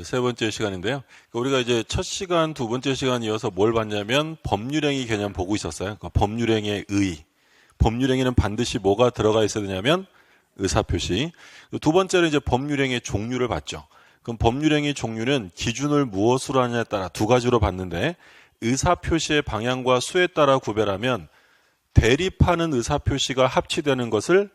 이제 세 번째 시간인데요. 우리가 이제 첫 시간, 두 번째 시간 이어서 뭘 봤냐면 법률행위 개념 보고 있었어요. 그러니까 법률행위의 의. 법률행위는 반드시 뭐가 들어가 있어야 되냐면 의사표시. 두 번째로 이제 법률행위의 종류를 봤죠. 그럼 법률행위 종류는 기준을 무엇으로 하느냐에 따라 두 가지로 봤는데, 의사표시의 방향과 수에 따라 구별하면 대립하는 의사표시가 합치되는 것을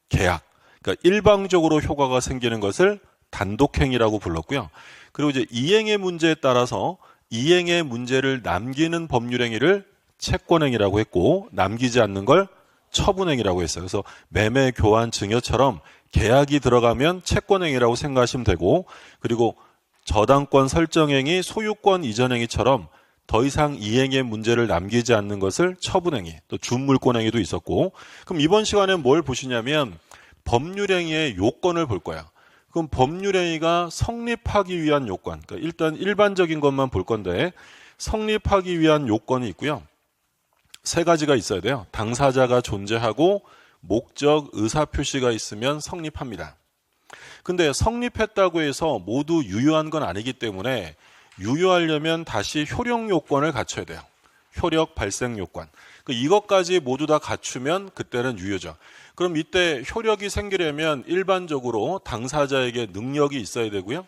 계약, 그러니까 일방적으로 효과가 생기는 것을 단독행위라고 불렀고요. 그리고 이제 이행의 문제에 따라서 이행의 문제를 남기는 법률행위를 채권행위라고 했고, 남기지 않는 걸 처분행위라고 했어요. 그래서 매매, 교환, 증여처럼 계약이 들어가면 채권행위라고 생각하시면 되고, 그리고 저당권 설정행위, 소유권 이전행위처럼 더 이상 이행의 문제를 남기지 않는 것을 처분행위, 또 준물권행위도 있었고, 그럼 이번 시간에 뭘 보시냐면 법률행위의 요건을 볼 거예요. 그럼 법률행위가 성립하기 위한 요건, 그러니까 일단 일반적인 것만 볼 건데, 성립하기 위한 요건이 있고요. 세 가지가 있어야 돼요. 당사자가 존재하고 목적, 의사표시가 있으면 성립합니다. 근데 성립했다고 해서 모두 유효한 건 아니기 때문에 유효하려면 다시 효력 요건을 갖춰야 돼요. 효력 발생 요건. 이것까지 모두 다 갖추면 그때는 유효죠. 그럼 이때 효력이 생기려면 일반적으로 당사자에게 능력이 있어야 되고요.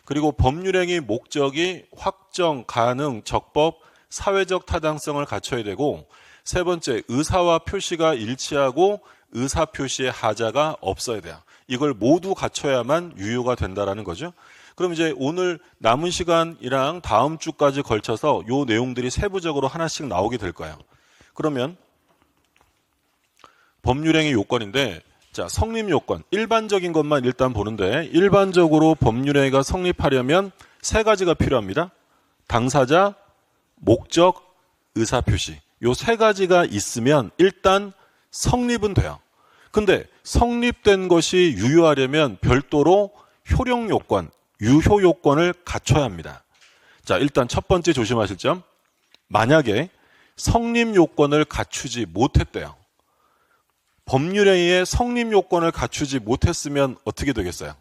그리고 법률행위 목적이 확정, 가능, 적법, 사회적 타당성을 갖춰야 되고, 세 번째, 의사와 표시가 일치하고 의사표시의 하자가 없어야 돼요. 이걸 모두 갖춰야만 유효가 된다라는 거죠. 그럼 이제 오늘 남은 시간이랑 다음 주까지 걸쳐서 요 내용들이 세부적으로 하나씩 나오게 될 거예요. 그러면 법률행위 요건인데, 자, 성립 요건. 일반적인 것만 일단 보는데, 일반적으로 법률행위가 성립하려면 세 가지가 필요합니다. 당사자, 목적, 의사표시. 요 세 가지가 있으면 일단 성립은 돼요. 근데 성립된 것이 유효하려면 별도로 효력 요건, 유효 요건을 갖춰야 합니다. 자, 일단 첫 번째 조심하실 점. 만약에 성립 요건을 갖추지 못했대요. 법률행위의 성립 요건을 갖추지 못했으면 어떻게 되겠어요?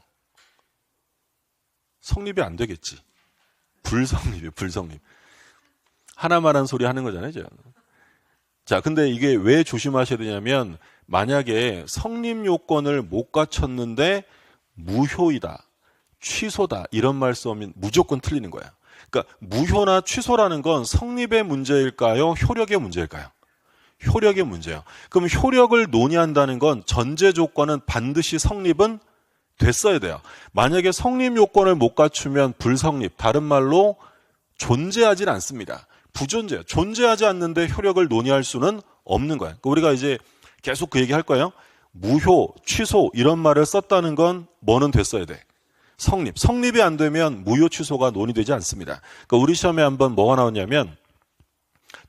성립이 안 되겠지. 불성립이에요, 불성립. 하나만 한 소리 하는 거잖아요. 자, 근데 이게 왜 조심하셔야 되냐면, 만약에 성립 요건을 못 갖췄는데 무효이다, 취소다, 이런 말 쓰면 무조건 틀리는 거야. 그러니까 무효나 취소라는 건 성립의 문제일까요? 효력의 문제일까요? 효력의 문제예요. 그럼 효력을 논의한다는 건 전제 조건은 반드시 성립은 됐어야 돼요. 만약에 성립 요건을 못 갖추면 불성립, 다른 말로 존재하진 않습니다. 부존재예요. 존재하지 않는데 효력을 논의할 수는 없는 거예요. 그러니까 우리가 이제 계속 그 얘기 할 거예요. 무효, 취소 이런 말을 썼다는 건 뭐는 됐어야 돼? 성립. 성립이 안 되면 무효, 취소가 논의되지 않습니다. 그러니까 우리 시험에 한번 뭐가 나왔냐면,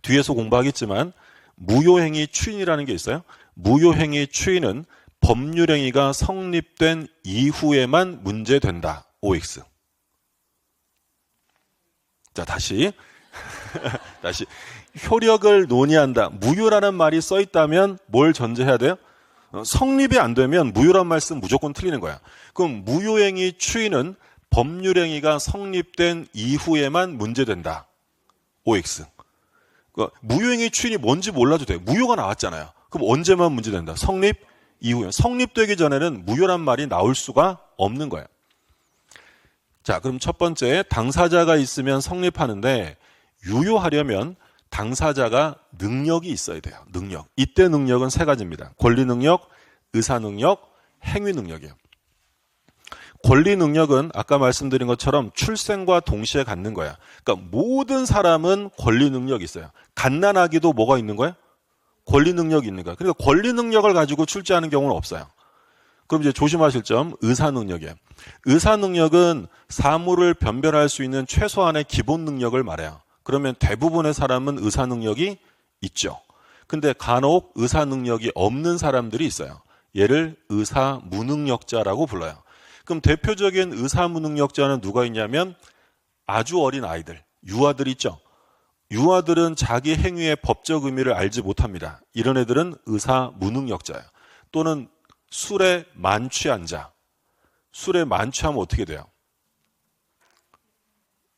뒤에서 공부하겠지만 무효행위 추인이라는 게 있어요. 무효행위 추인은 법률행위가 성립된 이후에만 문제된다. OX. 자, 다시 효력을 논의한다. 무효라는 말이 써 있다면 뭘 전제해야 돼요? 성립이 안 되면 무효란 말씀 무조건 틀리는 거야. 그럼 무효행위 추인은 법률행위가 성립된 이후에만 문제된다. OX. 그러니까 무효행위 추인이 뭔지 몰라도 돼요. 무효가 나왔잖아요. 그럼 언제만 문제된다? 성립 이후에. 성립되기 전에는 무효란 말이 나올 수가 없는 거예요. 자, 그럼 첫 번째, 당사자가 있으면 성립하는데, 유효하려면 당사자가 능력이 있어야 돼요. 능력. 이때 능력은 세 가지입니다. 권리 능력, 의사 능력, 행위 능력이에요. 권리 능력은 아까 말씀드린 것처럼 출생과 동시에 갖는 거야. 그러니까 모든 사람은 권리 능력이 있어요. 갓난아기도 뭐가 있는 거야? 권리 능력이 있는 거야. 그러니까 권리 능력을 가지고 출제하는 경우는 없어요. 그럼 이제 조심하실 점, 의사 능력이에요. 의사 능력은 사물을 변별할 수 있는 최소한의 기본 능력을 말해요. 그러면 대부분의 사람은 의사 능력이 있죠. 근데 간혹 의사 능력이 없는 사람들이 있어요. 얘를 의사 무능력자라고 불러요. 그럼 대표적인 의사 무능력자는 누가 있냐면 아주 어린 아이들, 유아들 있죠. 유아들은 자기 행위의 법적 의미를 알지 못합니다. 이런 애들은 의사 무능력자예요. 또는 술에 만취한 자. 술에 만취하면 어떻게 돼요?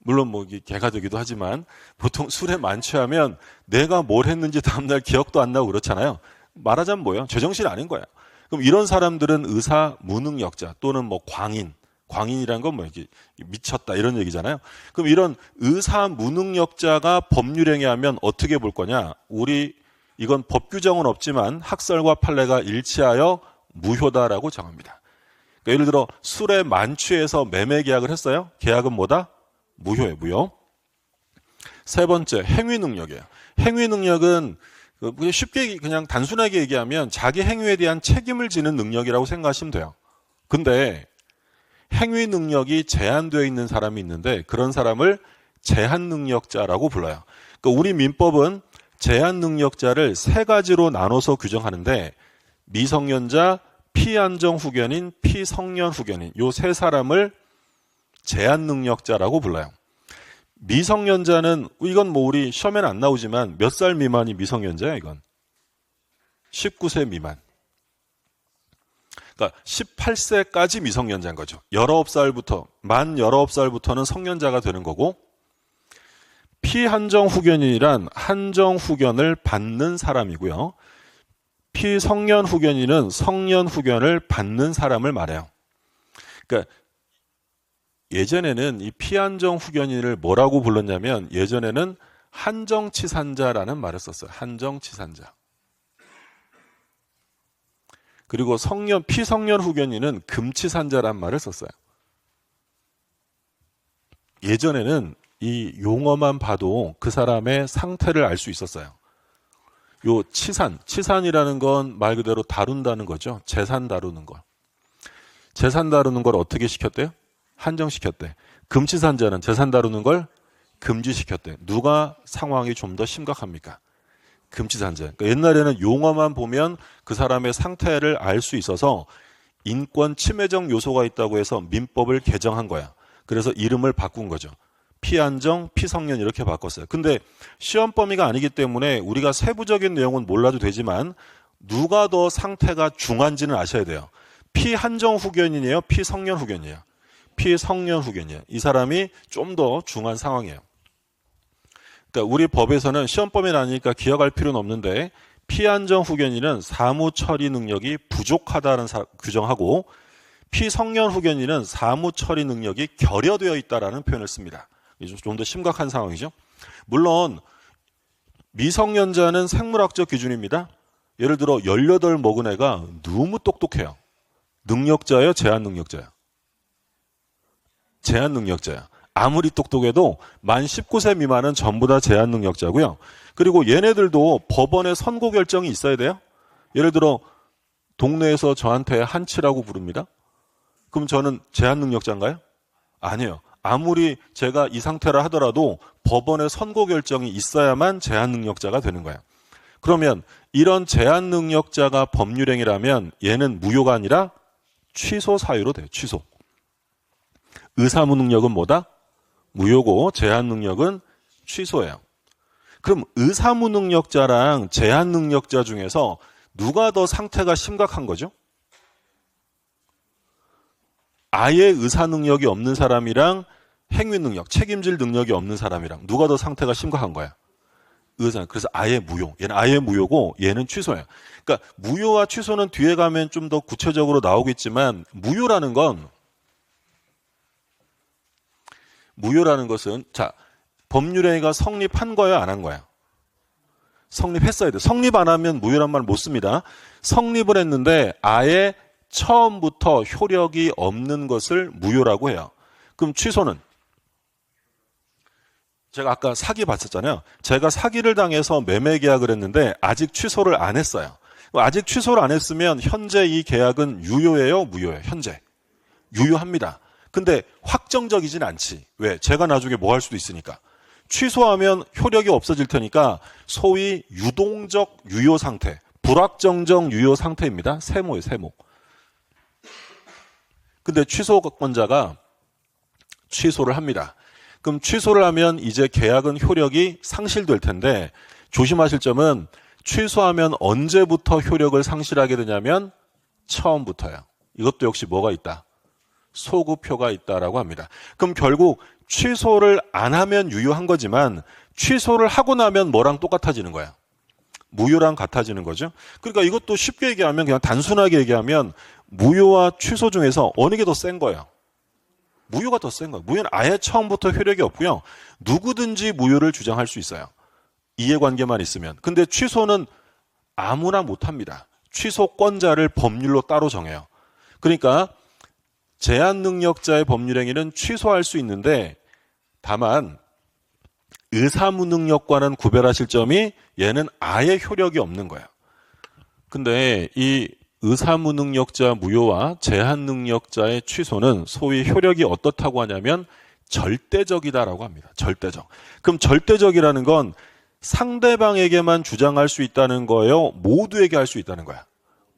물론 뭐 이게 개가 되기도 하지만 보통 술에 만취하면 내가 뭘 했는지 다음날 기억도 안 나고 그렇잖아요. 말하자면 뭐예요? 제정신 아닌 거예요. 그럼 이런 사람들은 의사 무능력자 또는 뭐 광인이란 건 뭐 이렇게 미쳤다 이런 얘기잖아요. 그럼 이런 의사 무능력자가 법률행위하면 어떻게 볼 거냐? 이건 법 규정은 없지만 학설과 판례가 일치하여 무효다라고 정합니다. 그러니까 예를 들어 술에 만취해서 매매 계약을 했어요. 계약은 뭐다? 무효예요, 무효. 세 번째, 행위 능력이에요. 행위 능력은 쉽게 그냥 단순하게 얘기하면 자기 행위에 대한 책임을 지는 능력이라고 생각하시면 돼요. 근데 행위 능력이 제한되어 있는 사람이 있는데 그런 사람을 제한 능력자라고 불러요. 그러니까 우리 민법은 제한 능력자를 세 가지로 나눠서 규정하는데 미성년자, 피안정 후견인, 피성년 후견인 요 세 사람을 제한 능력자라고 불러요. 미성년자는 이건 뭐 우리 시험에는 안 나오지만 몇 살 미만이 미성년자야 이건? 19세 미만. 그러니까 18세까지 미성년자인 거죠. 19살부터 만 19살부터는 성년자가 되는 거고 피한정 후견인이란 한정 후견을 받는 사람이고요. 피성년 후견인은 성년 후견을 받는 사람을 말해요. 그러니까 예전에는 이 피한정 후견인을 뭐라고 불렀냐면 예전에는 한정치산자라는 말을 썼어요. 한정치산자. 그리고 피성년 후견인은 금치산자라는 말을 썼어요. 예전에는 이 용어만 봐도 그 사람의 상태를 알 수 있었어요. 요 치산이라는 건 말 그대로 다룬다는 거죠. 재산 다루는 거. 재산 다루는 걸 어떻게 시켰대요? 한정시켰대. 금치산자는 재산 다루는 걸 금지시켰대. 누가 상황이 좀 더 심각합니까? 금치산자. 그러니까 옛날에는 용어만 보면 그 사람의 상태를 알 수 있어서 인권 침해적 요소가 있다고 해서 민법을 개정한 거야. 그래서 이름을 바꾼 거죠. 피안정, 피성년 이렇게 바꿨어요. 근데 시험 범위가 아니기 때문에 우리가 세부적인 내용은 몰라도 되지만 누가 더 상태가 중한지는 아셔야 돼요. 피한정 후견인이에요? 피성년 후견이에요? 피성년 후견이에요. 이 사람이 좀 더 중한 상황이에요. 그러니까 우리 법에서는 시험 범위는 아니니까 기억할 필요는 없는데 피한정 후견인은 사무 처리 능력이 부족하다는 규정하고 피성년 후견인은 사무 처리 능력이 결여되어 있다라는 표현을 씁니다. 좀 더 심각한 상황이죠. 물론 미성년자는 생물학적 기준입니다. 예를 들어 18 먹은 애가 너무 똑똑해요. 능력자예요? 제한 능력자예요? 제한 능력자야. 아무리 똑똑해도 만 19세 미만은 전부 다 제한 능력자고요. 그리고 얘네들도 법원의 선고 결정이 있어야 돼요. 예를 들어 동네에서 저한테 한치라고 부릅니다. 그럼 저는 제한 능력자인가요? 아니에요. 아무리 제가 이 상태라 하더라도 법원의 선고 결정이 있어야만 제한 능력자가 되는 거예요. 그러면 이런 제한 능력자가 법률행위라면 얘는 무효가 아니라 취소 사유로 돼요. 취소. 의사무능력은 뭐다? 무효고 제한 능력은 취소예요. 그럼 의사무능력자랑 제한 능력자 중에서 누가 더 상태가 심각한 거죠? 아예 의사 능력이 없는 사람이랑 행위 능력, 책임질 능력이 없는 사람이랑 누가 더 상태가 심각한 거야? 의사. 그래서 아예 무효. 얘는 아예 무효고 얘는 취소예요. 그러니까 무효와 취소는 뒤에 가면 좀 더 구체적으로 나오겠지만 무효라는 것은 자, 법률행위가 성립한 거야, 안 한 거야? 성립했어야 돼. 성립 안 하면 무효란 말 못 씁니다. 성립을 했는데 아예 처음부터 효력이 없는 것을 무효라고 해요. 그럼 취소는? 제가 아까 사기 봤었잖아요. 제가 사기를 당해서 매매 계약을 했는데 아직 취소를 안 했어요. 아직 취소를 안 했으면 현재 이 계약은 유효예요? 무효예요? 현재. 유효합니다. 근데 확정적이진 않지. 왜? 제가 나중에 뭐 할 수도 있으니까. 취소하면 효력이 없어질 테니까 소위 유동적 유효 상태, 불확정적 유효 상태입니다. 세모예요, 세모. 근데 취소권자가 취소를 합니다. 그럼 취소를 하면 이제 계약은 효력이 상실될 텐데 조심하실 점은 취소하면 언제부터 효력을 상실하게 되냐면 처음부터요. 이것도 역시 뭐가 있다? 소급효가 있다라고 합니다. 그럼 결국 취소를 안 하면 유효한 거지만 취소를 하고 나면 뭐랑 똑같아지는 거야? 무효랑 같아지는 거죠. 그러니까 이것도 쉽게 얘기하면 그냥 단순하게 얘기하면 무효와 취소 중에서 어느 게 더 센 거예요? 무효가 더 센 거예요. 무효는 아예 처음부터 효력이 없고요. 누구든지 무효를 주장할 수 있어요. 이해관계만 있으면. 근데 취소는 아무나 못합니다. 취소권자를 법률로 따로 정해요. 그러니까 제한능력자의 법률행위는 취소할 수 있는데 다만 의사무능력과는 구별하실 점이 얘는 아예 효력이 없는 거예요. 근데 이 의사무능력자 무효와 제한능력자의 취소는 소위 효력이 어떻다고 하냐면 절대적이다라고 합니다. 절대적. 그럼 절대적이라는 건 상대방에게만 주장할 수 있다는 거예요? 모두에게 할 수 있다는 거야?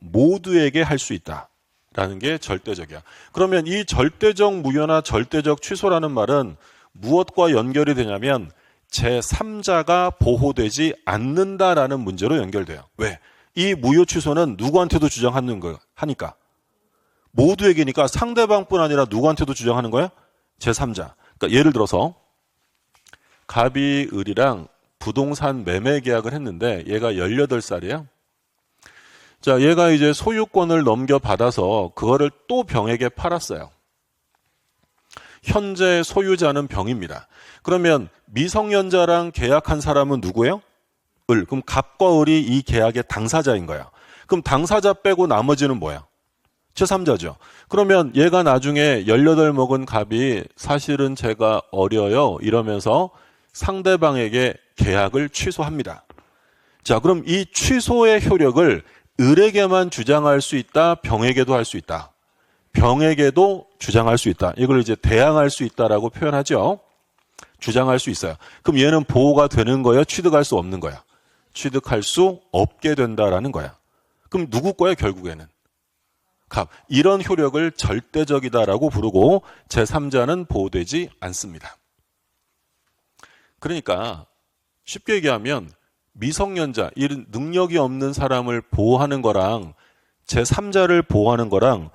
모두에게 할 수 있다라는 게 절대적이야. 그러면 이 절대적 무효나 절대적 취소라는 말은 무엇과 연결이 되냐면 제3자가 보호되지 않는다라는 문제로 연결돼요. 왜? 이 무효 취소는 누구한테도 주장하는 거 하니까. 모두에게니까 상대방뿐 아니라 누구한테도 주장하는 거야? 제3자. 그러니까 예를 들어서 갑이 을이랑 부동산 매매 계약을 했는데 얘가 18살이에요. 자, 얘가 이제 소유권을 넘겨받아서 그거를 또 병에게 팔았어요. 현재 소유자는 병입니다. 그러면 미성년자랑 계약한 사람은 누구예요? 을. 그럼 갑과 을이 이 계약의 당사자인 거야. 그럼 당사자 빼고 나머지는 뭐야? 제3자죠. 그러면 얘가 나중에 18 먹은 갑이 사실은 제가 어려요 이러면서 상대방에게 계약을 취소합니다. 자, 그럼 이 취소의 효력을 을에게만 주장할 수 있다, 병에게도 할 수 있다. 병에게도 주장할 수 있다. 이걸 이제 대항할 수 있다라고 표현하죠. 주장할 수 있어요. 그럼 얘는 보호가 되는 거야? 취득할 수 없는 거야? 취득할 수 없게 된다라는 거야. 그럼 누구 거야 결국에는? 갑. 이런 효력을 절대적이다라고 부르고 제3자는 보호되지 않습니다. 그러니까 쉽게 얘기하면 미성년자, 이런 능력이 없는 사람을 보호하는 거랑 제3자를 보호하는 거랑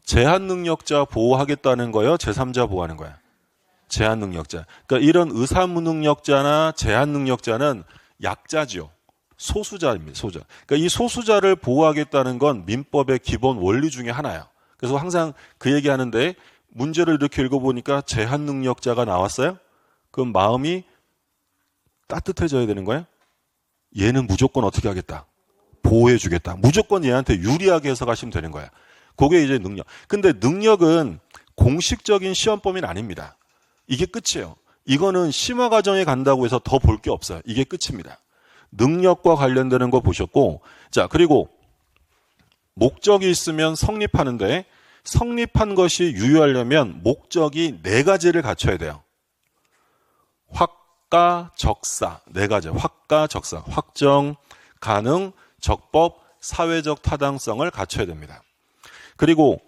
제한능력자 보호하겠다는 거예요? 제3자 보호하는 거야? 제한능력자. 그러니까 이런 의사무능력자나 제한능력자는 약자죠. 소수자입니다. 소수자. 그러니까 이 소수자를 보호하겠다는 건 민법의 기본 원리 중에 하나예요. 그래서 항상 그 얘기하는데 문제를 이렇게 읽어보니까 제한능력자가 나왔어요? 그럼 마음이 따뜻해져야 되는 거예요? 얘는 무조건 어떻게 하겠다? 보호해주겠다. 무조건 얘한테 유리하게 해석하시면 되는 거야. 그게 이제 능력. 근데 능력은 공식적인 시험 범위는 아닙니다. 이게 끝이에요. 이거는 심화 과정에 간다고 해서 더 볼 게 없어요. 이게 끝입니다. 능력과 관련되는 거 보셨고, 자, 그리고 목적이 있으면 성립하는데 성립한 것이 유효하려면 목적이 4가지를 갖춰야 돼요. 확가, 적사. 4가지. 확가, 적사. 확정, 가능, 적법, 사회적 타당성을 갖춰야 됩니다. 그리고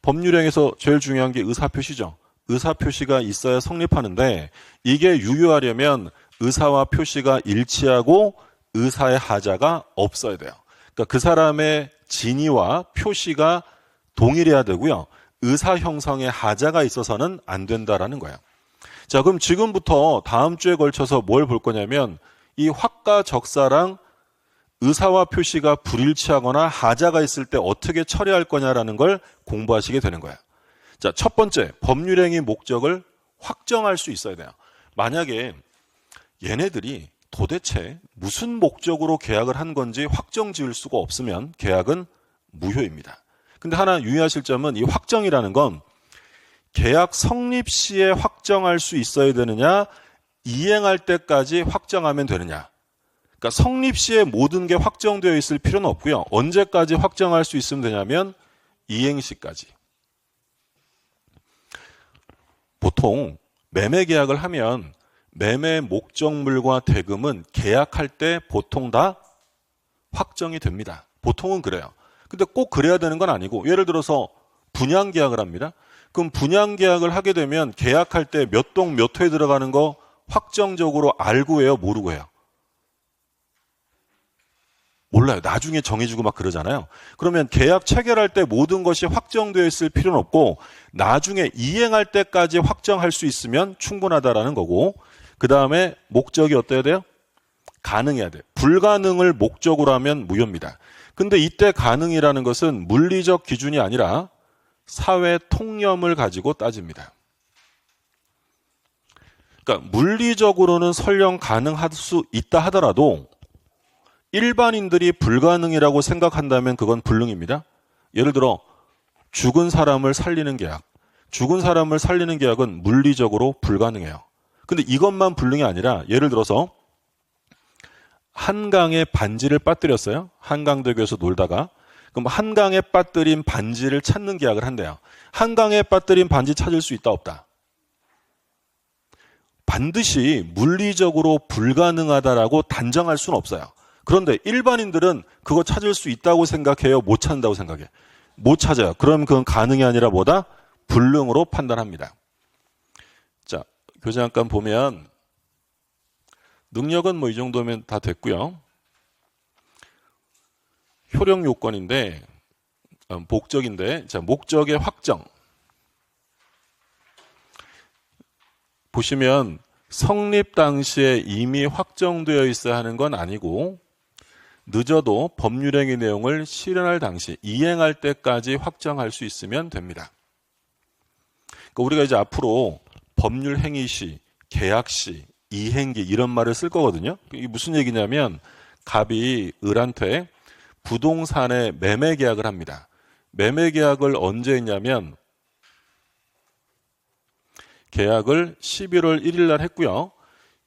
법률행에서 제일 중요한 게 의사표시죠. 의사표시가 있어야 성립하는데 이게 유효하려면 의사와 표시가 일치하고 의사의 하자가 없어야 돼요. 그러니까 그 사람의 진위와 표시가 동일해야 되고요. 의사 형성의 하자가 있어서는 안 된다라는 거예요. 자, 그럼 지금부터 다음 주에 걸쳐서 뭘 볼 거냐면 이 확가 적사랑 의사와 표시가 불일치하거나 하자가 있을 때 어떻게 처리할 거냐라는 걸 공부하시게 되는 거예요. 자, 첫 번째, 법률행위 목적을 확정할 수 있어야 돼요. 만약에 얘네들이 도대체 무슨 목적으로 계약을 한 건지 확정 지을 수가 없으면 계약은 무효입니다. 근데 하나 유의하실 점은 이 확정이라는 건 계약 성립 시에 확정할 수 있어야 되느냐, 이행할 때까지 확정하면 되느냐. 그러니까 성립 시에 모든 게 확정되어 있을 필요는 없고요. 언제까지 확정할 수 있으면 되냐면 이행 시까지. 보통 매매 계약을 하면 매매 목적물과 대금은 계약할 때 보통 다 확정이 됩니다. 보통은 그래요. 근데 꼭 그래야 되는 건 아니고, 예를 들어서 분양 계약을 합니다. 그럼 분양 계약을 하게 되면 계약할 때 몇 동 몇 호에 들어가는 거 확정적으로 알고 해요, 모르고 해요? 몰라요. 나중에 정해주고 막 그러잖아요. 그러면 계약 체결할 때 모든 것이 확정되어 있을 필요는 없고 나중에 이행할 때까지 확정할 수 있으면 충분하다라는 거고, 그 다음에 목적이 어때야 돼요? 가능해야 돼요. 불가능을 목적으로 하면 무효입니다. 근데 이때 가능이라는 것은 물리적 기준이 아니라 사회 통념을 가지고 따집니다. 그러니까 물리적으로는 설령 가능할 수 있다 하더라도 일반인들이 불가능이라고 생각한다면 그건 불능입니다. 예를 들어 죽은 사람을 살리는 계약. 죽은 사람을 살리는 계약은 물리적으로 불가능해요. 근데 이것만 불능이 아니라 예를 들어서 한강에 반지를 빠뜨렸어요. 한강대교에서 놀다가. 그럼 한강에 빠뜨린 반지를 찾는 계약을 한대요. 한강에 빠뜨린 반지 찾을 수 있다 없다? 반드시 물리적으로 불가능하다라고 단정할 수는 없어요. 그런데 일반인들은 그거 찾을 수 있다고 생각해요? 못 찾는다고 생각해요? 못 찾아요. 그럼 그건 가능이 아니라 뭐다? 불능으로 판단합니다. 자, 교재 잠깐 보면 능력은 뭐 이 정도면 다 됐고요. 효력 요건인데 목적인데, 자, 목적의 확정 보시면 성립 당시에 이미 확정되어 있어야 하는 건 아니고 늦어도 법률행위 내용을 실현할 당시 이행할 때까지 확정할 수 있으면 됩니다. 그러니까 우리가 이제 앞으로 법률행위 시, 계약 시, 이행기 이런 말을 쓸 거거든요. 이게 무슨 얘기냐면 갑이 을한테 부동산의 매매 계약을 합니다. 매매 계약을 언제 했냐면 계약을 11월 1일 날 했고요.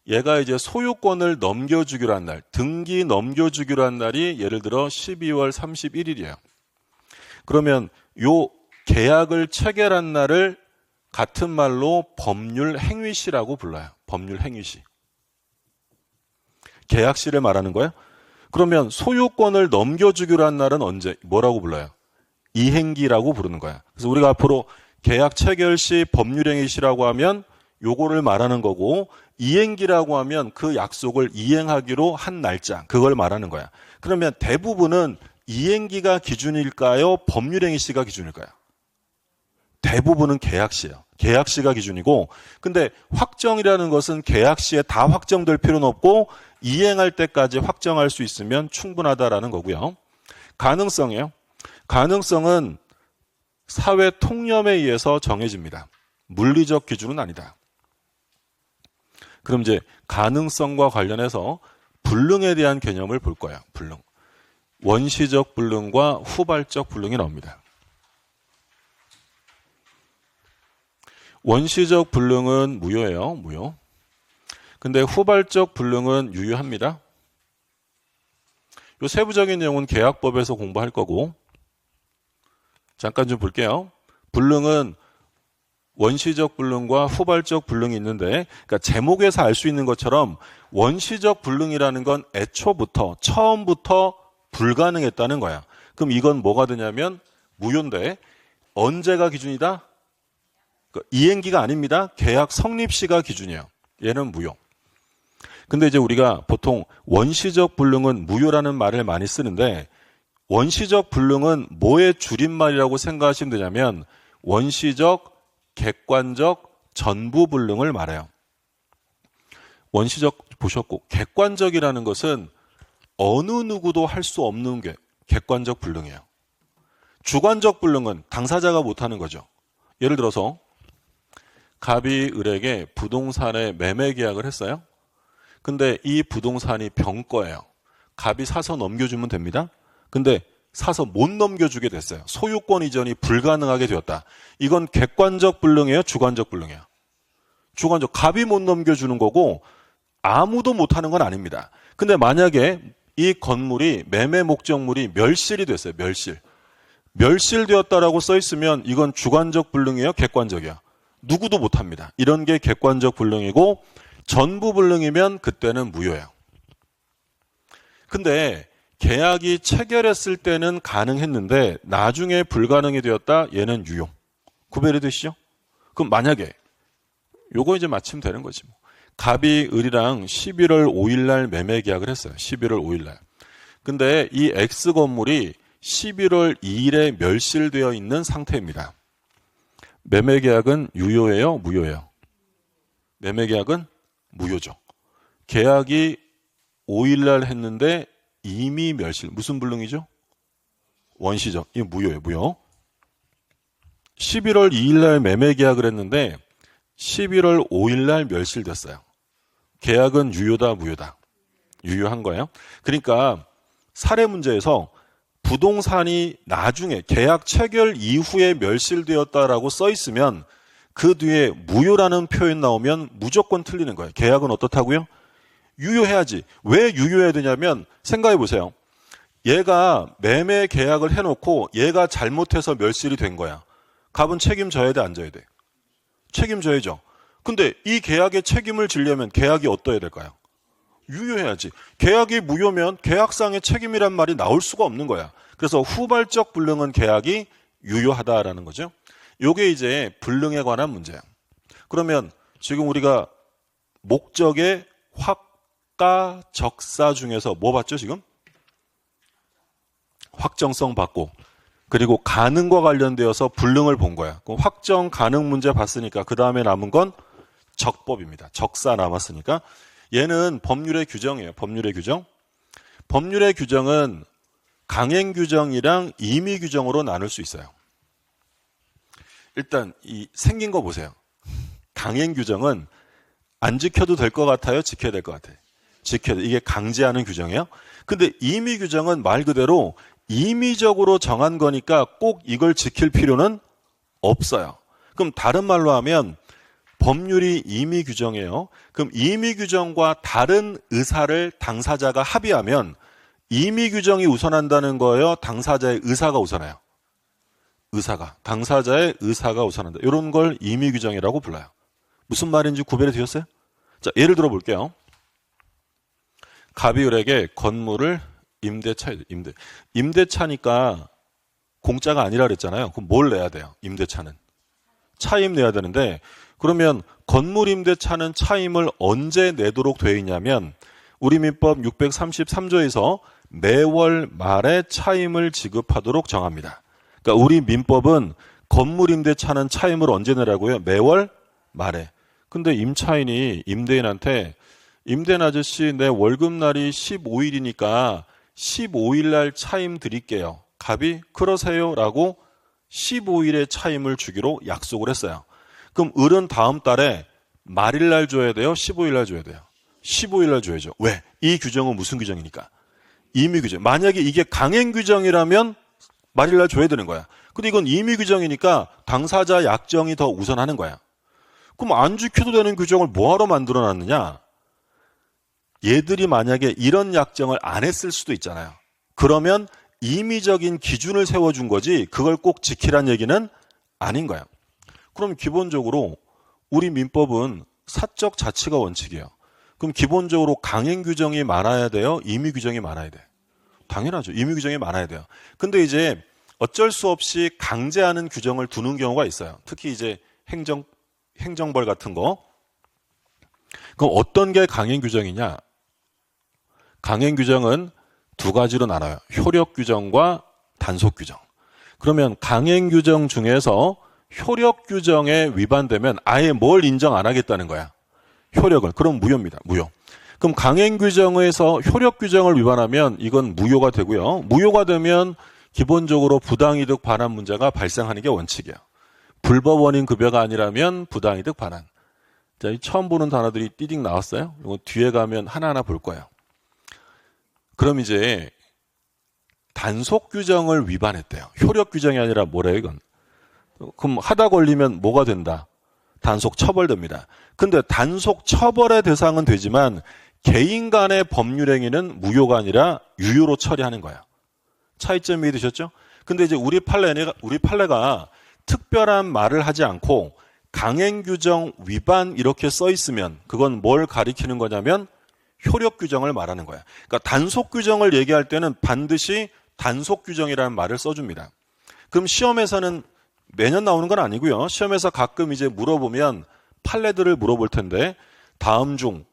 얘가 이제 소유권을 넘겨주기로 한 날, 등기 넘겨주기로 한 날이 예를 들어 12월 31일이에요. 그러면 요 계약을 체결한 날을 같은 말로 법률행위시라고 불러요. 법률행위시. 계약시를 말하는 거예요. 그러면 소유권을 넘겨주기로 한 날은 언제? 뭐라고 불러요? 이행기라고 부르는 거야. 그래서 우리가 앞으로 계약 체결 시 법률행위시라고 하면 요거를 말하는 거고, 이행기라고 하면 그 약속을 이행하기로 한 날짜, 그걸 말하는 거야. 그러면 대부분은 이행기가 기준일까요? 법률행위시가 기준일까요? 대부분은 계약시예요. 계약시가 기준이고, 근데 확정이라는 것은 계약시에 다 확정될 필요는 없고 이행할 때까지 확정할 수 있으면 충분하다라는 거고요. 가능성이에요. 가능성은 사회 통념에 의해서 정해집니다. 물리적 기준은 아니다. 그럼 이제 가능성과 관련해서 불능에 대한 개념을 볼 거예요. 불능. 원시적 불능과 후발적 불능이 나옵니다. 원시적 불능은 무효예요. 무효. 근데 후발적 불능은 유효합니다. 요 세부적인 내용은 계약법에서 공부할 거고, 잠깐 좀 볼게요. 불능은 원시적 불능과 후발적 불능이 있는데, 그러니까 제목에서 알 수 있는 것처럼 원시적 불능이라는 건 애초부터 처음부터 불가능했다는 거야. 그럼 이건 뭐가 되냐면 무효인데, 언제가 기준이다? 이행기가 아닙니다. 계약 성립 시가 기준이에요. 얘는 무효. 근데 이제 우리가 보통 원시적 불능은 무효라는 말을 많이 쓰는데, 원시적 불능은 뭐의 줄임말이라고 생각하시면 되냐면 원시적, 객관적, 전부 불능을 말해요. 원시적 보셨고, 객관적이라는 것은 어느 누구도 할 수 없는 게 객관적 불능이에요. 주관적 불능은 당사자가 못하는 거죠. 예를 들어서 갑이 을에게 부동산의 매매 계약을 했어요. 근데 이 부동산이 병거예요. 갑이 사서 넘겨주면 됩니다. 근데 사서 못 넘겨주게 됐어요. 소유권 이전이 불가능하게 되었다. 이건 객관적 불능이에요? 주관적 불능이에요? 주관적. 갑이 못 넘겨주는 거고 아무도 못하는 건 아닙니다. 근데 만약에 이 건물이 매매 목적물이 멸실이 됐어요. 멸실되었다라고 써 있으면 이건 주관적 불능이에요? 객관적이에요? 누구도 못합니다. 이런 게 객관적 불능이고, 전부 불능이면 그때는 무효예요. 근데 계약이 체결했을 때는 가능했는데 나중에 불가능이 되었다. 얘는 유효. 구별이 되시죠? 그럼 만약에 요거 이제 맞추면 되는 거지 뭐. 갑이 을이랑 11월 5일 날 매매 계약을 했어요. 11월 5일 날. 근데 이 X 건물이 11월 2일에 멸실되어 있는 상태입니다. 매매계약은 유효예요? 무효예요? 매매계약은 무효죠. 계약이 5일날 했는데 이미 멸실. 무슨 불능이죠? 원시죠. 이거 무효예요. 무효. 11월 2일날 매매계약을 했는데 11월 5일날 멸실됐어요. 계약은 유효다 무효다? 유효한 거예요. 그러니까 사례 문제에서 부동산이 나중에 계약 체결 이후에 멸실되었다라고 써 있으면 그 뒤에 무효라는 표현 나오면 무조건 틀리는 거예요. 계약은 어떻다고요? 유효해야지. 왜 유효해야 되냐면 생각해 보세요. 얘가 매매 계약을 해놓고 얘가 잘못해서 멸실이 된 거야. 갑은 책임져야 돼, 안 져야 돼? 책임져야죠. 근데 이 계약에 책임을 지려면 계약이 어떠해야 될까요? 유효해야지. 계약이 무효면 계약상의 책임이란 말이 나올 수가 없는 거야. 그래서 후발적 불능은 계약이 유효하다라는 거죠. 요게 이제 불능에 관한 문제야. 그러면 지금 우리가 목적의 확가 적사 중에서 뭐 봤죠 지금? 확정성 봤고 그리고 가능과 관련되어서 불능을 본 거야. 그럼 확정 가능 문제 봤으니까 그 다음에 남은 건 적법입니다. 적사 남았으니까 얘는 법률의 규정이에요. 법률의 규정. 법률의 규정은 강행 규정이랑 임의 규정으로 나눌 수 있어요. 일단 이 생긴 거 보세요. 강행 규정은 안 지켜도 될 것 같아요? 지켜야 될 것 같아요? 지켜야 돼. 이게 강제하는 규정이에요. 근데 임의 규정은 말 그대로 임의적으로 정한 거니까 꼭 이걸 지킬 필요는 없어요. 그럼 다른 말로 하면 법률이 임의 규정이에요. 그럼 임의 규정과 다른 의사를 당사자가 합의하면 임의 규정이 우선한다는 거예요? 당사자의 의사가 우선해요? 의사가. 당사자의 의사가 우선한다. 이런 걸 임의 규정이라고 불러요. 무슨 말인지 구별이 되었어요? 자, 예를 들어 볼게요. 갑이을에게 건물을 임대차니까 공짜가 아니라 그랬잖아요. 그럼 뭘 내야 돼요? 임대차는. 차임 내야 되는데 그러면 건물 임대차는 차임을 언제 내도록 되어 있냐면 우리 민법 633조에서 매월 말에 차임을 지급하도록 정합니다. 그러니까 우리 민법은 건물 임대차는 차임을 언제 내라고요? 매월 말에. 근데 임차인이 임대인한테 임대인 아저씨 내 월급날이 15일이니까 15일 날 차임 드릴게요. 갑이 그러세요 라고 15일에 차임을 주기로 약속을 했어요. 그럼 을은 다음 달에 말일 날 줘야 돼요? 15일 날 줘야 돼요? 15일 날 줘야죠. 왜? 이 규정은 무슨 규정이니까? 임의 규정. 만약에 이게 강행 규정이라면 말일 날 줘야 되는 거야. 근데 이건 임의 규정이니까 당사자 약정이 더 우선하는 거야. 그럼 안 지켜도 되는 규정을 뭐하러 만들어놨느냐? 얘들이 만약에 이런 약정을 안 했을 수도 있잖아요. 그러면 임의적인 기준을 세워준 거지 그걸 꼭 지키란 얘기는 아닌 거야. 그럼 기본적으로 우리 민법은 사적 자치가 원칙이에요. 그럼 기본적으로 강행 규정이 많아야 돼요? 임의 규정이 많아야 돼요? 당연하죠. 임의 규정이 많아야 돼요. 근데 이제 어쩔 수 없이 강제하는 규정을 두는 경우가 있어요. 특히 이제 행정벌 같은 거. 그럼 어떤 게 강행 규정이냐? 강행 규정은 두 가지로 나눠요. 효력 규정과 단속 규정. 그러면 강행 규정 중에서 효력 규정에 위반되면 아예 뭘 인정 안 하겠다는 거야. 효력을. 그럼 무효입니다. 무효. 그럼 강행 규정에서 효력 규정을 위반하면 이건 무효가 되고요. 무효가 되면 기본적으로 부당이득 반환 문제가 발생하는 게 원칙이에요. 불법 원인 급여가 아니라면 부당이득 반환. 자, 처음 보는 단어들이 띠딩 나왔어요. 이거 뒤에 가면 하나하나 볼 거예요. 그럼 이제 단속 규정을 위반했대요. 효력 규정이 아니라 뭐래요, 이건? 그럼 하다 걸리면 뭐가 된다? 단속 처벌됩니다. 근데 단속 처벌의 대상은 되지만 개인 간의 법률행위는 무효가 아니라 유효로 처리하는 거야. 차이점이 이해되셨죠? 근데 이제 우리 판례가 특별한 말을 하지 않고 강행 규정 위반 이렇게 써 있으면 그건 뭘 가리키는 거냐면 효력 규정을 말하는 거야. 그러니까 단속 규정을 얘기할 때는 반드시 단속 규정이라는 말을 써줍니다. 그럼 시험에서는 매년 나오는 건 아니고요. 시험에서 가끔 이제 물어보면 판례들을 물어볼 텐데 다음 중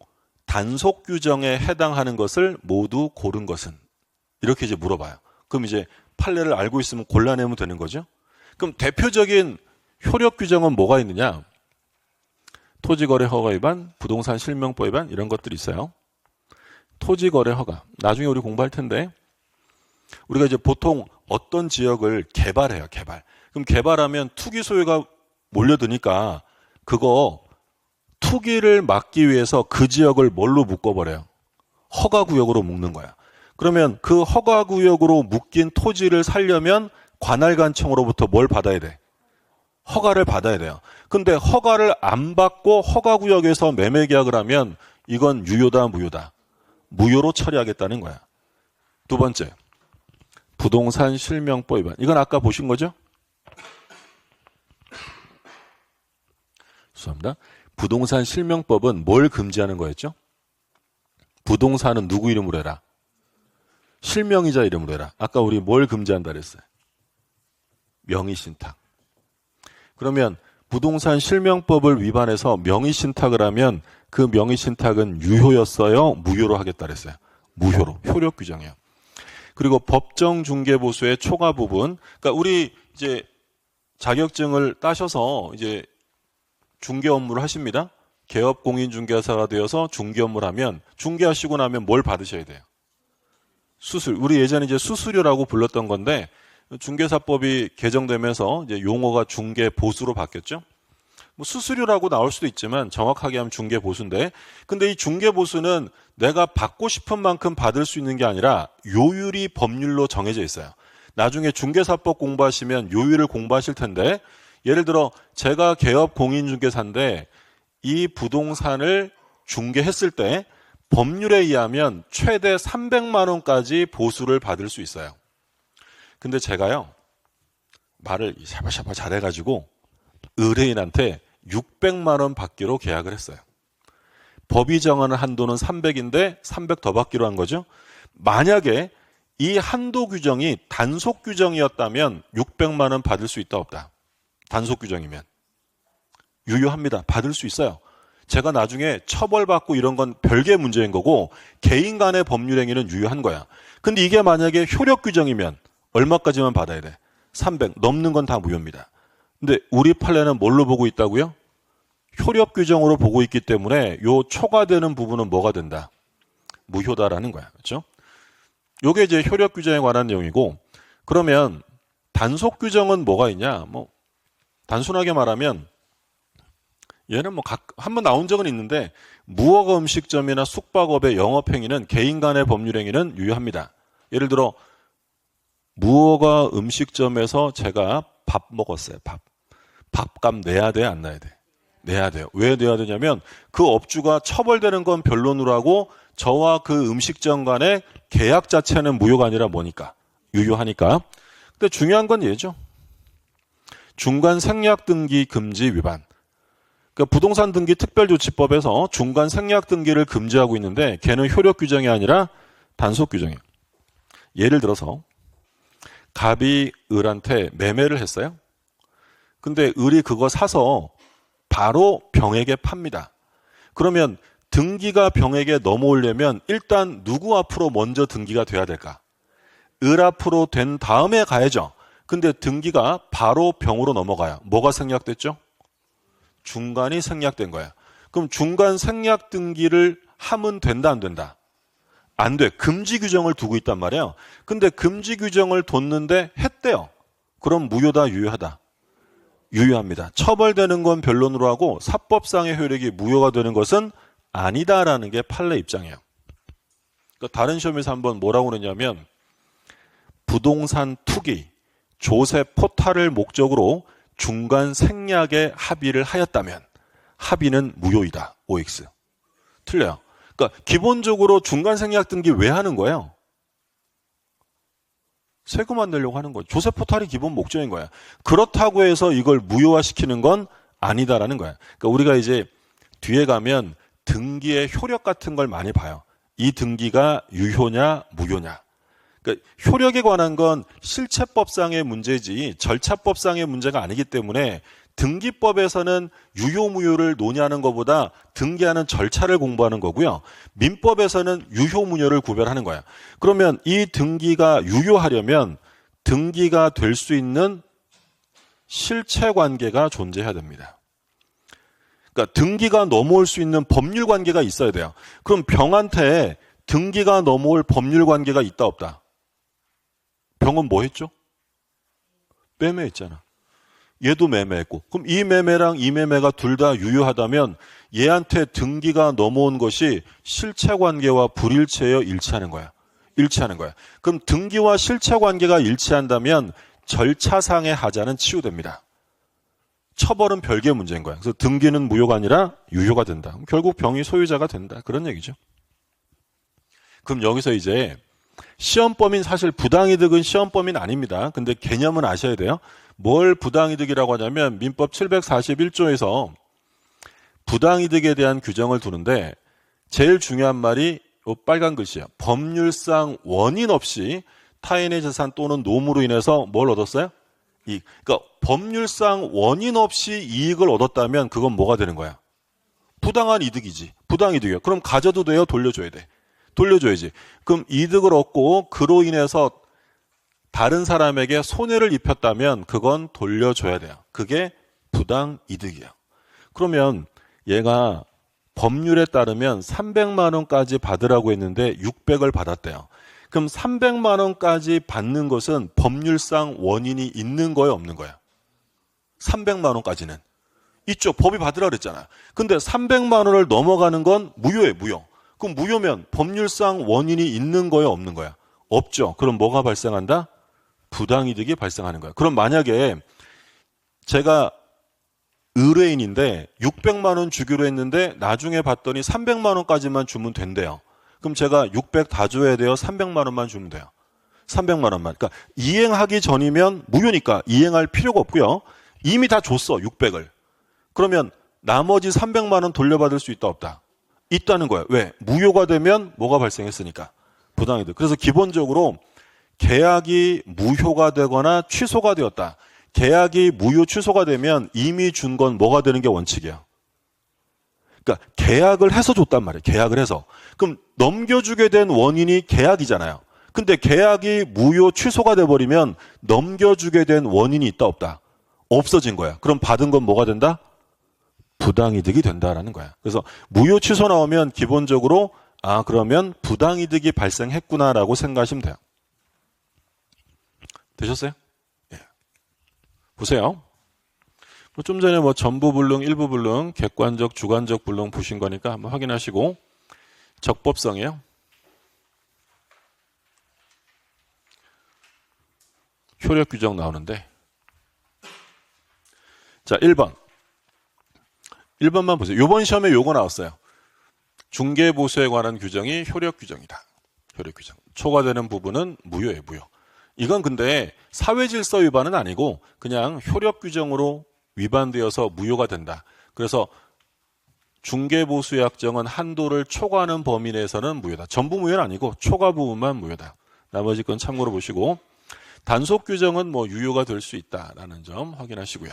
단속 규정에 해당하는 것을 모두 고른 것은 이렇게 이제 물어봐요. 그럼 이제 판례를 알고 있으면 골라내면 되는 거죠. 그럼 대표적인 효력 규정은 뭐가 있느냐? 토지거래 허가 위반, 부동산 실명법 위반 이런 것들이 있어요. 토지거래 허가. 나중에 우리 공부할 텐데 우리가 이제 보통 어떤 지역을 개발해요. 개발. 그럼 개발하면 투기 소유가 몰려드니까 그거 투기를 막기 위해서 그 지역을 뭘로 묶어버려요? 허가구역으로 묶는 거야. 그러면 그 허가구역으로 묶인 토지를 살려면 관할관청으로부터 뭘 받아야 돼? 허가를 받아야 돼요. 근데 허가를 안 받고 허가구역에서 매매계약을 하면 이건 유효다, 무효다? 무효로 처리하겠다는 거야. 두 번째, 부동산 실명법 위반. 이건 아까 보신 거죠? 죄송합니다. 부동산 실명법은 뭘 금지하는 거였죠? 부동산은 누구 이름으로 해라? 실명의자 이름으로 해라. 아까 우리 뭘 금지한다 그랬어요? 명의신탁. 그러면 부동산 실명법을 위반해서 명의신탁을 하면 그 명의신탁은 유효였어요? 무효로 하겠다 그랬어요? 무효로. 효력 규정이에요. 그리고 법정중개보수의 초과 부분. 그러니까 우리 이제 자격증을 따셔서 이제 중개 업무를 하십니다. 개업공인중개사가 되어서 중개 업무를 하면 중개하시고 나면 뭘 받으셔야 돼요? 수수료. 우리 예전에 이제 수수료라고 불렀던 건데 중개사법이 개정되면서 이제 용어가 중개보수로 바뀌었죠. 뭐 수수료라고 나올 수도 있지만 정확하게 하면 중개보수인데, 근데 이 중개보수는 내가 받고 싶은 만큼 받을 수 있는 게 아니라 요율이 법률로 정해져 있어요. 나중에 중개사법 공부하시면 요율을 공부하실 텐데, 예를 들어 제가 개업공인중개사인데 이 부동산을 중개했을 때 법률에 의하면 최대 300만 원까지 보수를 받을 수 있어요. 근데 제가요, 말을 샤바샤바 잘해가지고 의뢰인한테 600만 원 받기로 계약을 했어요. 법이 정하는 한도는 300인데 300 더 받기로 한 거죠. 만약에 이 한도 규정이 단속 규정이었다면 600만 원 받을 수 있다 없다? 단속 규정이면 유효합니다. 받을 수 있어요. 제가 나중에 처벌받고 이런 건 별개의 문제인 거고 개인 간의 법률행위는 유효한 거야. 근데 이게 만약에 효력 규정이면 얼마까지만 받아야 돼? 300. 넘는 건 다 무효입니다. 근데 우리 판례는 뭘로 보고 있다고요? 효력 규정으로 보고 있기 때문에 요 초과되는 부분은 뭐가 된다? 무효다라는 거야. 그렇죠? 요게 이제 효력 규정에 관한 내용이고, 그러면 단속 규정은 뭐가 있냐? 뭐 단순하게 말하면 얘는 뭐 한번 나온 적은 있는데 무허가 음식점이나 숙박업의 영업행위는 개인 간의 법률행위는 유효합니다. 예를 들어 무허가 음식점에서 제가 밥 먹었어요. 밥값 내야 돼, 안 내야 돼? 내야 돼요. 왜 내야 되냐면 그 업주가 처벌되는 건 변론으로 하고 저와 그 음식점 간의 계약 자체는 무효가 아니라 뭐니까? 유효하니까. 근데 중요한 건 얘죠. 중간 생략 등기 금지 위반. 그러니까 부동산 등기 특별조치법에서 중간 생략 등기를 금지하고 있는데 걔는 효력 규정이 아니라 단속 규정이에요. 예를 들어서 갑이 을한테 매매를 했어요. 근데 을이 그거 사서 바로 병에게 팝니다. 그러면 등기가 병에게 넘어오려면 일단 누구 앞으로 먼저 등기가 돼야 될까? 을 앞으로 된 다음에 가야죠. 근데 등기가 바로 병으로 넘어가요. 뭐가 생략됐죠? 중간이 생략된 거야. 그럼 중간 생략 등기를 하면 된다, 안 된다? 안 돼. 금지 규정을 두고 있단 말이에요. 근데 금지 규정을 뒀는데 했대요. 그럼 무효다, 유효하다? 유효합니다. 처벌되는 건 변론으로 하고 사법상의 효력이 무효가 되는 것은 아니다라는 게 판례 입장이에요. 그러니까 다른 시험에서 한번 뭐라고 그러냐면 부동산 투기, 조세 포탈을 목적으로 중간 생략에 합의를 하였다면 합의는 무효이다. OX. 틀려요. 그러니까 기본적으로 중간 생략 등기 왜 하는 거예요? 세금 안 내려고 하는 거예요. 조세 포탈이 기본 목적인 거야. 그렇다고 해서 이걸 무효화시키는 건 아니다라는 거야. 그러니까 우리가 이제 뒤에 가면 등기의 효력 같은 걸 많이 봐요. 이 등기가 유효냐 무효냐. 그러니까 효력에 관한 건 실체법상의 문제지 절차법상의 문제가 아니기 때문에 등기법에서는 유효무효를 논의하는 것보다 등기하는 절차를 공부하는 거고요. 민법에서는 유효무효를 구별하는 거예요. 그러면 이 등기가 유효하려면 등기가 될 수 있는 실체관계가 존재해야 됩니다. 그러니까 등기가 넘어올 수 있는 법률관계가 있어야 돼요. 그럼 병한테 등기가 넘어올 법률관계가 있다 없다? 병은 뭐 했죠? 매매했잖아. 얘도 매매했고. 그럼 이 매매랑 이 매매가 둘 다 유효하다면 얘한테 등기가 넘어온 것이 실체관계와 불일치해요? 일치하는 거야? 일치하는 거야. 그럼 등기와 실체관계가 일치한다면 절차상의 하자는 치유됩니다. 처벌은 별개의 문제인 거야. 그래서 등기는 무효가 아니라 유효가 된다. 결국 병이 소유자가 된다. 그런 얘기죠. 그럼 여기서 이제 시험범인 사실 부당이득은 시험범인 아닙니다. 근데 개념은 아셔야 돼요. 뭘 부당이득이라고 하냐면 민법 741조에서 부당이득에 대한 규정을 두는데 제일 중요한 말이 이 빨간 글씨야. 법률상 원인 없이 타인의 재산 또는 노무로 인해서 뭘 얻었어요? 이익. 그러니까 법률상 원인 없이 이익을 얻었다면 그건 뭐가 되는 거야? 부당한 이득이지. 부당이득이야. 그럼 가져도 돼요? 돌려줘야 돼. 돌려줘야지. 그럼 이득을 얻고 그로 인해서 다른 사람에게 손해를 입혔다면 그건 돌려줘야 돼요. 그게 부당이득이야. 그러면 얘가 법률에 따르면 300만 원까지 받으라고 했는데 600을 받았대요. 그럼 300만 원까지 받는 것은 법률상 원인이 있는 거예요, 없는 거예요? 300만 원까지는. 있죠. 법이 받으라고 그랬잖아. 근데 300만 원을 넘어가는 건 무효예요, 무효. 그럼 무효면 법률상 원인이 있는 거예요, 없는 거야? 없죠. 그럼 뭐가 발생한다? 부당이득이 발생하는 거야. 그럼 만약에 제가 의뢰인인데 600만 원 주기로 했는데 나중에 봤더니 300만 원까지만 주면 된대요. 그럼 제가 600 다 줘야 돼요? 300만 원만 주면 돼요? 300만 원만. 그러니까 이행하기 전이면 무효니까 이행할 필요가 없고요. 이미 다 줬어, 600을. 그러면 나머지 300만 원 돌려받을 수 있다, 없다? 있다는 거예요. 왜? 무효가 되면 뭐가 발생했으니까? 부당이득. 그래서 기본적으로 계약이 무효가 되거나 취소가 되었다. 계약이 무효 취소가 되면 이미 준 건 뭐가 되는 게 원칙이야. 그러니까 계약을 해서 줬단 말이에요. 계약을 해서. 그럼 넘겨주게 된 원인이 계약이잖아요. 근데 계약이 무효 취소가 돼버리면 넘겨주게 된 원인이 있다 없다? 없어진 거야. 그럼 받은 건 뭐가 된다? 부당이득이 된다라는 거야. 그래서 무효 취소 나오면 기본적으로 그러면 부당이득이 발생했구나라고 생각하시면 돼요. 되셨어요? 예. 보세요. 좀 전에 전부 불능, 일부 불능, 객관적, 주관적 불능 보신 거니까 한번 확인하시고 적법성이에요. 효력 규정 나오는데 자, 1번. 1번만 보세요. 이번 시험에 요거 나왔어요. 중개보수에 관한 규정이 효력 규정이다. 효력 규정. 초과되는 부분은 무효예요, 무효. 이건 근데 사회질서 위반은 아니고 그냥 효력 규정으로 위반되어서 무효가 된다. 그래서 중개보수의 약정은 한도를 초과하는 범위 내에서는 무효다. 전부 무효는 아니고 초과 부분만 무효다. 나머지 건 참고로 보시고 단속 규정은 유효가 될 수 있다라는 점 확인하시고요.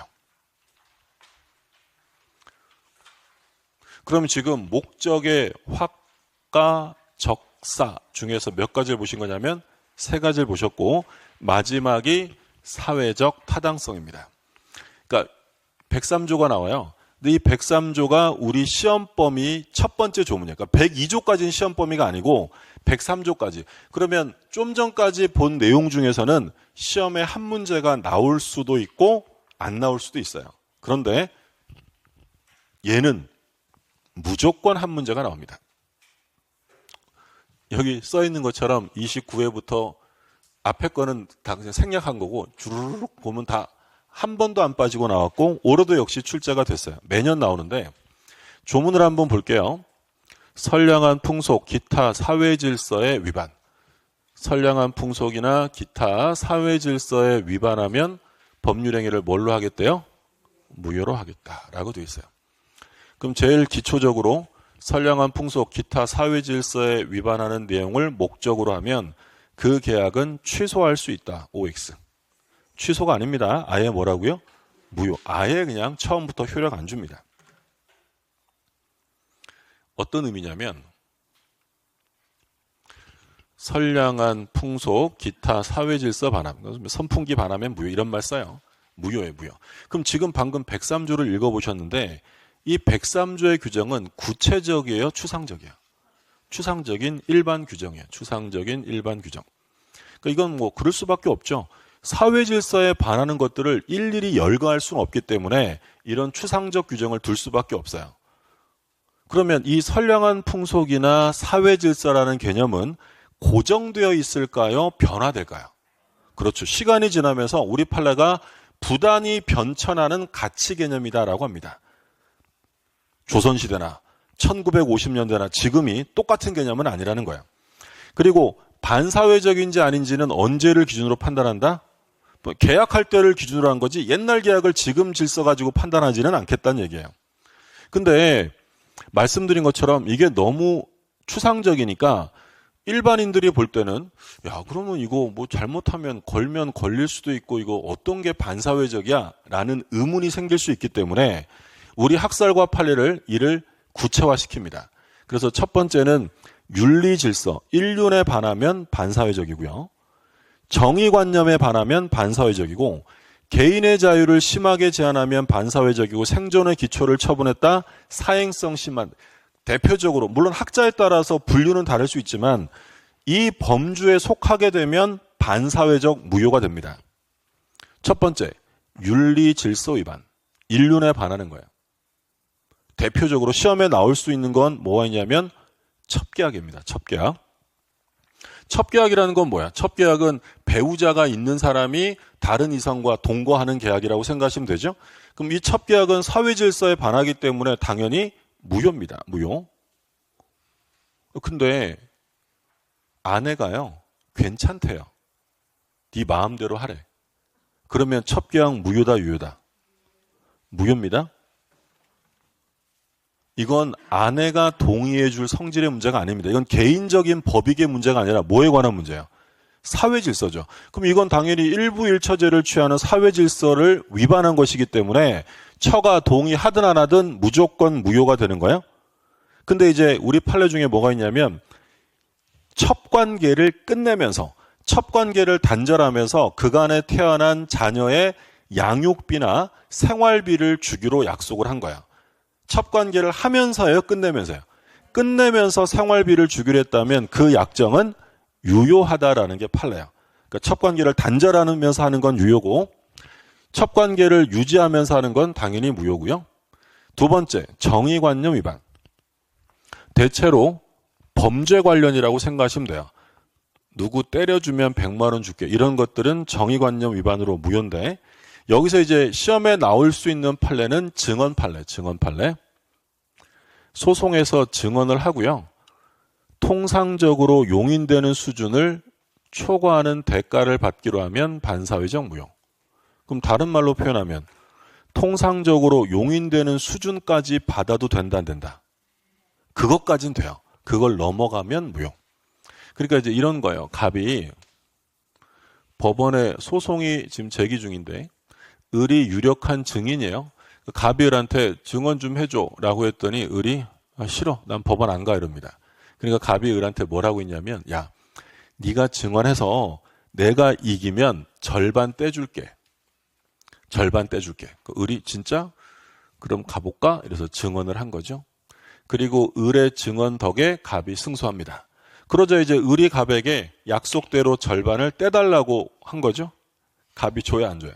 그럼 지금 목적의 확가, 적사 중에서 몇 가지를 보신 거냐면 3가지를 보셨고 마지막이 사회적 타당성입니다. 그러니까 103조가 나와요. 근데 이 103조가 우리 시험 범위 첫 번째 조문이에요. 그러니까 102조까지는 시험 범위가 아니고 103조까지. 그러면 좀 전까지 본 내용 중에서는 시험에 한 문제가 나올 수도 있고 안 나올 수도 있어요. 그런데 얘는 무조건 한 문제가 나옵니다. 여기 써 있는 것처럼 29회부터 앞에 거는 다 그냥 생략한 거고 주르륵 보면 다 한 번도 안 빠지고 나왔고 올해도 역시 출제가 됐어요. 매년 나오는데 조문을 한번 볼게요. 선량한 풍속, 기타 사회질서의 위반. 선량한 풍속이나 기타 사회질서에 위반하면 법률행위를 뭘로 하겠대요? 무효로 하겠다라고 되어 있어요. 그럼 제일 기초적으로 선량한 풍속, 기타 사회질서에 위반하는 내용을 목적으로 하면 그 계약은 취소할 수 있다. OX. 취소가 아닙니다. 아예 뭐라고요? 무효. 아예 그냥 처음부터 효력 안 줍니다. 어떤 의미냐면 선량한 풍속, 기타 사회질서 반함, 선풍기 반함엔 무효 이런 말 써요. 무효예요, 무효. 그럼 지금 방금 103조를 읽어보셨는데 이 103조의 규정은 구체적이에요, 추상적이에요? 추상적인 일반 규정이에요. 추상적인 일반 규정. 그러니까 이건 뭐 그럴 수밖에 없죠. 사회질서에 반하는 것들을 일일이 열거할 수는 없기 때문에 이런 추상적 규정을 둘 수밖에 없어요. 그러면 이 선량한 풍속이나 사회질서라는 개념은 고정되어 있을까요? 변화될까요? 그렇죠. 시간이 지나면서 우리 판례가 부단히 변천하는 가치 개념이다라고 합니다. 조선시대나 1950년대나 지금이 똑같은 개념은 아니라는 거예요. 그리고 반사회적인지 아닌지는 언제를 기준으로 판단한다? 뭐 계약할 때를 기준으로 한 거지 옛날 계약을 지금 질서 가지고 판단하지는 않겠다는 얘기예요. 근데 말씀드린 것처럼 이게 너무 추상적이니까 일반인들이 볼 때는 야 그러면 이거 뭐 잘못하면 걸면 걸릴 수도 있고 이거 어떤 게 반사회적이야? 라는 의문이 생길 수 있기 때문에 우리 학설과 판례를 이를 구체화시킵니다. 그래서 첫 번째는 윤리질서, 인륜에 반하면 반사회적이고요. 정의관념에 반하면 반사회적이고 개인의 자유를 심하게 제한하면 반사회적이고 생존의 기초를 처분했다 사행성 심한 대표적으로 물론 학자에 따라서 분류는 다를 수 있지만 이 범주에 속하게 되면 반사회적 무효가 됩니다. 첫 번째, 윤리질서 위반, 인륜에 반하는 거예요. 대표적으로 시험에 나올 수 있는 건 뭐가 있냐면 첩계약입니다. 첩계약. 첩계약이라는 건 뭐야? 첩계약은 배우자가 있는 사람이 다른 이성과 동거하는 계약이라고 생각하시면 되죠? 그럼 이 첩계약은 사회질서에 반하기 때문에 당연히 무효입니다. 무효. 근데 아내가요. 괜찮대요. 네 마음대로 하래. 그러면 첩계약 무효다 유효다? 무효입니다. 이건 아내가 동의해 줄 성질의 문제가 아닙니다. 이건 개인적인 법익의 문제가 아니라 뭐에 관한 문제예요? 사회질서죠. 그럼 이건 당연히 일부 일처제를 취하는 사회질서를 위반한 것이기 때문에 처가 동의하든 안 하든 무조건 무효가 되는 거예요. 근데 이제 우리 판례 중에 뭐가 있냐면 첩관계를 끝내면서 첩관계를 단절하면서 그간에 태어난 자녀의 양육비나 생활비를 주기로 약속을 한 거야. 첩관계를 하면서요, 끝내면서요. 끝내면서 생활비를 주기로 했다면 그 약정은 유효하다라는 게 판례야. 그러니까 첩관계를 단절하면서 하는 건 유효고 첩관계를 유지하면서 하는 건 당연히 무효고요. 두 번째, 정의관념 위반. 대체로 범죄 관련이라고 생각하시면 돼요. 누구 때려주면 100만 원 줄게. 이런 것들은 정의관념 위반으로 무효인데 여기서 이제 시험에 나올 수 있는 판례는 증언 판례, 증언 판례. 소송에서 증언을 하고요. 통상적으로 용인되는 수준을 초과하는 대가를 받기로 하면 반사회적 무효. 그럼 다른 말로 표현하면 통상적으로 용인되는 수준까지 받아도 된다 안 된다? 그것까진 돼요. 그걸 넘어가면 무효. 그러니까 이제 이런 거예요. 갑이 법원에 소송이 지금 제기 중인데 을이 유력한 증인이에요. 갑이 을한테 증언 좀 해줘 라고 했더니 을이 싫어. 난 법원 안 가 이럽니다. 그러니까 갑이 을한테 뭐라고 했냐면 야 네가 증언해서 내가 이기면 절반 떼줄게. 절반 떼줄게. 을이 진짜? 그럼 가볼까? 이래서 증언을 한 거죠. 그리고 을의 증언 덕에 갑이 승소합니다. 그러자 이제 을이 갑에게 약속대로 절반을 떼달라고 한 거죠. 갑이 줘야 안 줘요?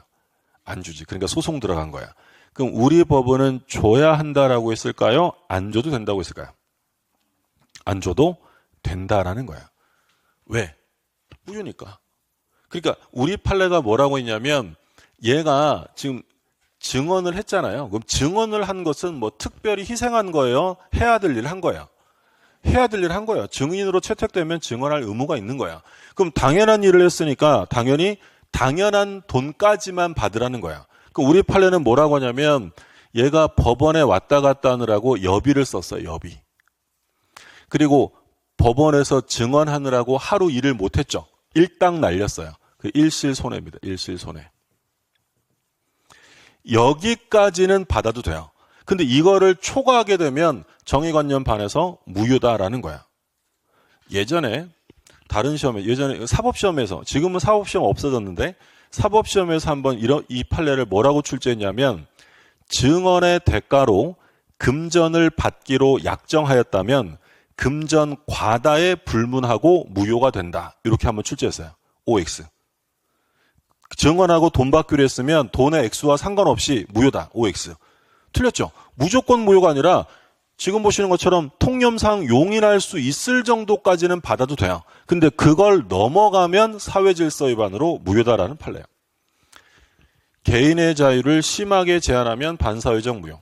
안 주지. 그러니까 소송 들어간 거야. 그럼 우리 법원은 줘야 한다라고 했을까요? 안 줘도 된다고 했을까요? 안 줘도 된다라는 거야. 왜? 무효니까. 그러니까 우리 판례가 뭐라고 했냐면 얘가 지금 증언을 했잖아요. 그럼 증언을 한 것은 뭐 특별히 희생한 거예요? 해야 될 일을 한 거예요? 해야 될 일을 한 거예요. 증인으로 채택되면 증언할 의무가 있는 거야. 그럼 당연한 일을 했으니까 당연히 당연한 돈까지만 받으라는 거야. 그럼 우리 판례는 뭐라고 하냐면 얘가 법원에 왔다 갔다 하느라고 여비를 썼어요. 여비. 그리고 법원에서 증언하느라고 하루 일을 못했죠. 일당 날렸어요. 그 일실손해입니다. 일실손해. 여기까지는 받아도 돼요. 근데 이거를 초과하게 되면 정의관념 반해서 무효다라는 거야. 예전에 다른 시험에, 예전에 사법시험에서, 지금은 사법시험 없어졌는데 사법시험에서 한번 이 판례를 뭐라고 출제했냐면, 증언의 대가로 금전을 받기로 약정하였다면 금전 과다에 불문하고 무효가 된다. 이렇게 한번 출제했어요. OX. 증언하고 돈 받기로 했으면 돈의 액수와 상관없이 무효다. OX. 틀렸죠? 무조건 무효가 아니라 지금 보시는 것처럼 통념상 용인할 수 있을 정도까지는 받아도 돼요. 근데 그걸 넘어가면 사회질서 위반으로 무효다라는 판례예요. 개인의 자유를 심하게 제한하면 반사회적 무효.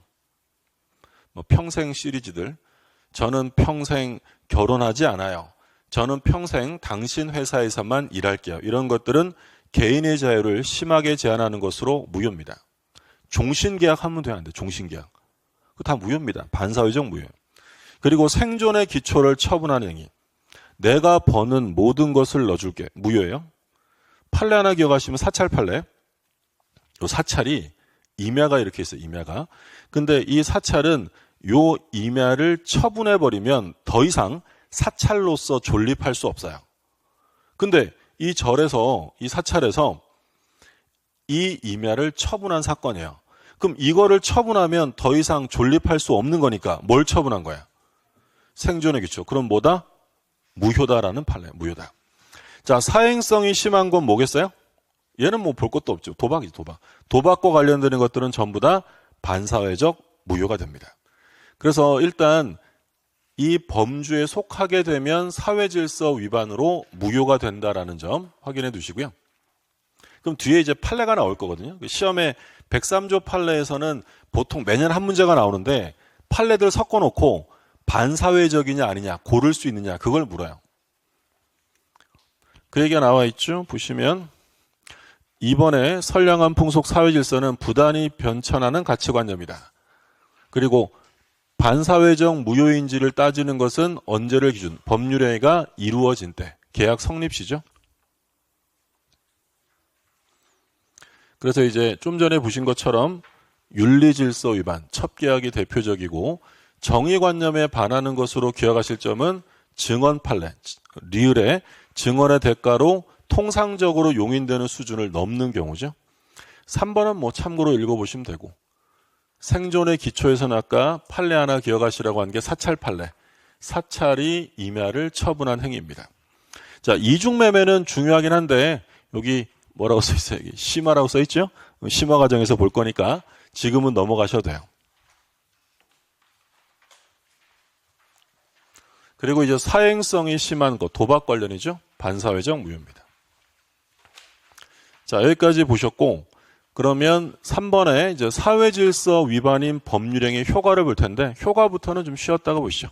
평생 시리즈들. 저는 평생 결혼하지 않아요. 저는 평생 당신 회사에서만 일할게요. 이런 것들은 개인의 자유를 심하게 제한하는 것으로 무효입니다. 종신계약 하면 돼요, 안 돼? 종신계약. 그거 다 무효입니다. 반사회적 무효예요. 그리고 생존의 기초를 처분하는 행위. 내가 버는 모든 것을 넣어줄게. 무효예요. 판례 하나 기억하시면 사찰 판례. 요 사찰이 임야가 이렇게 있어요. 임야가. 근데 이 사찰은 요 임야를 처분해버리면 더 이상 사찰로서 존립할 수 없어요. 근데 이 절에서, 이 사찰에서 이 임야를 처분한 사건이에요. 그럼 이거를 처분하면 더 이상 존립할 수 없는 거니까 뭘 처분한 거야? 생존의 기초. 그럼 뭐다? 무효다라는 판례. 무효다. 자, 사행성이 심한 건 뭐겠어요? 얘는 뭐 볼 것도 없죠. 도박이죠, 도박. 도박과 관련되는 것들은 전부 다 반사회적 무효가 됩니다. 그래서 일단 이 범주에 속하게 되면 사회질서 위반으로 무효가 된다라는 점 확인해 두시고요. 그럼 뒤에 이제 판례가 나올 거거든요. 시험에 103조 판례에서는 보통 매년 한 문제가 나오는데 판례들 섞어놓고 반사회적이냐 아니냐 고를 수 있느냐 그걸 물어요. 그 얘기가 나와 있죠. 보시면 이번에 선량한 풍속 사회질서는 부단히 변천하는 가치관념이다. 그리고 반사회적 무효인지를 따지는 것은 언제를 기준? 법률행위가 이루어진 때. 계약 성립시죠. 그래서 이제 좀 전에 보신 것처럼 윤리질서 위반, 첩계약이 대표적이고 정의관념에 반하는 것으로 기억하실 점은 증언 판례, 리을의 증언의 대가로 통상적으로 용인되는 수준을 넘는 경우죠. 3번은 뭐 참고로 읽어보시면 되고 생존의 기초에서는 아까 판례 하나 기억하시라고 한 게 사찰 판례. 사찰이 임야를 처분한 행위입니다. 자, 이중매매는 중요하긴 한데 여기 뭐라고 써 있어요? 여기 심화라고 써 있죠? 심화 과정에서 볼 거니까 지금은 넘어가셔도 돼요. 그리고 이제 사행성이 심한 것, 도박 관련이죠? 반사회적 무효입니다. 자, 여기까지 보셨고 그러면 3번에 이제 사회질서 위반인 법률행위의 효과를 볼 텐데 효과부터는 좀 쉬었다가 보시죠.